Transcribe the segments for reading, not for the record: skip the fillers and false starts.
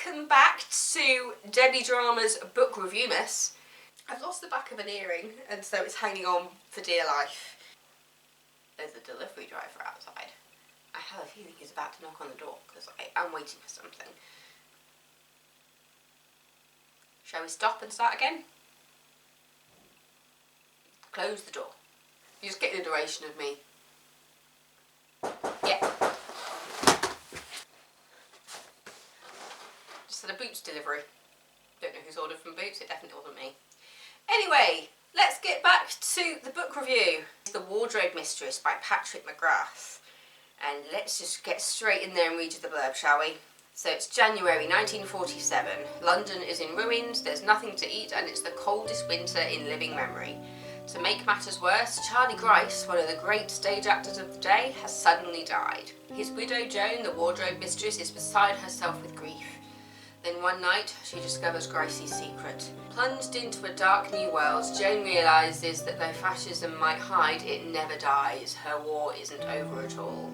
Welcome back to Debbie Drama's book Reviewmas. I've lost the back of an earring and so it's hanging on for dear life. There's a delivery driver outside. I have a feeling he's about to knock on the door because I am waiting for something. Shall we stop and start again? Close the door. You just get the duration of me. Yeah. Just had a Boots delivery. Don't know who's ordered from Boots, it definitely wasn't me. Anyway, let's get back to the book review. The Wardrobe Mistress by McGrath. And let's just get straight in there and read you the blurb, shall we? So it's January 1947. London is in ruins, there's nothing to eat, and it's the coldest winter in living memory. To make matters worse, Charlie Grice, one of the great stage actors of the day, has suddenly died. His widow Joan, the wardrobe mistress, is beside herself with grief. Then one night, she discovers Grice's secret. Plunged into a dark new world, Joan realises that though fascism might hide, it never dies. Her war isn't over at all.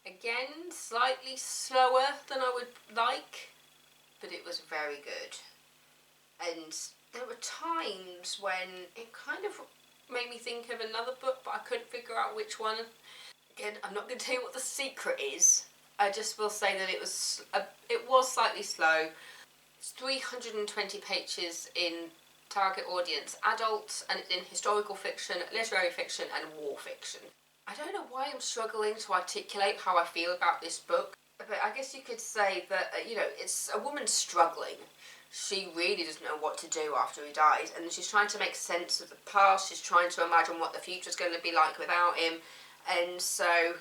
Again, slightly slower than I would like, but it was very good. And there were times when it kind of made me think of another book, but I couldn't figure out which one. Again, I'm not going to tell you what the secret is. I just will say that it was slightly slow. It's 320 pages in target audience adults, and it's in historical fiction, literary fiction and war fiction. I don't know why I'm struggling to articulate how I feel about this book, but I guess you could say that, it's a woman struggling. She really doesn't know what to do after he dies, and she's trying to make sense of the past, she's trying to imagine what the future's going to be like without him, and so,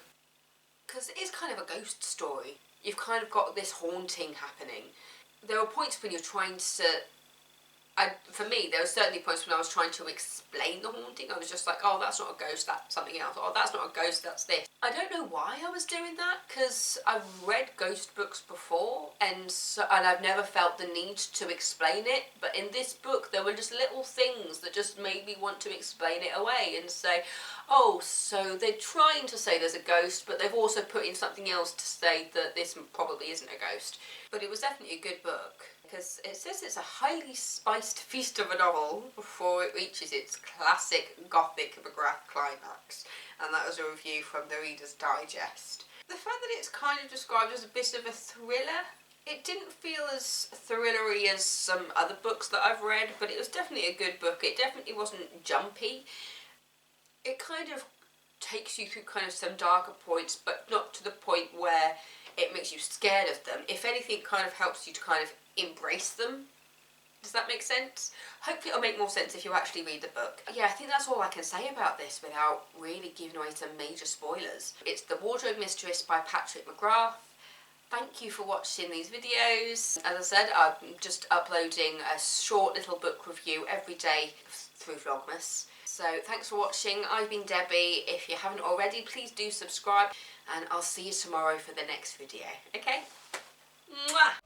because it is kind of a ghost story, you've kind of got this haunting happening. There are points when you're trying to, for me, there were certainly points when I was trying to explain the haunting. I was just like, oh, that's not a ghost, that's something else. Oh, that's not a ghost, that's this. I don't know why I was doing that, because I've read ghost books before, and I've never felt the need to explain it. But in this book, there were just little things that just made me want to explain it away and say, oh, so they're trying to say there's a ghost, but they've also put in something else to say that this probably isn't a ghost. But it was definitely a good book, because it says it's a highly spiced feast of a novel before it reaches its classic gothic McGrath climax, and that was a review from the Reader's Digest. The fact that it's kind of described as a bit of a thriller, it didn't feel as thrillery as some other books that I've read, but it was definitely a good book. It definitely wasn't jumpy. It kind of takes you through kind of some darker points, but not to the point where it makes you scared of them. If anything, it kind of helps you to kind of embrace them. Does that make sense? Hopefully it'll make more sense if you actually read the book. Yeah, I think that's all I can say about this without really giving away some major spoilers. It's The Wardrobe Mistress by McGrath. Thank you for watching these videos. As I said, I'm just uploading a short little book review every day through Vlogmas. So thanks for watching. I've been Debbie. If you haven't already, please do subscribe, and I'll see you tomorrow for the next video. Okay? Mwah!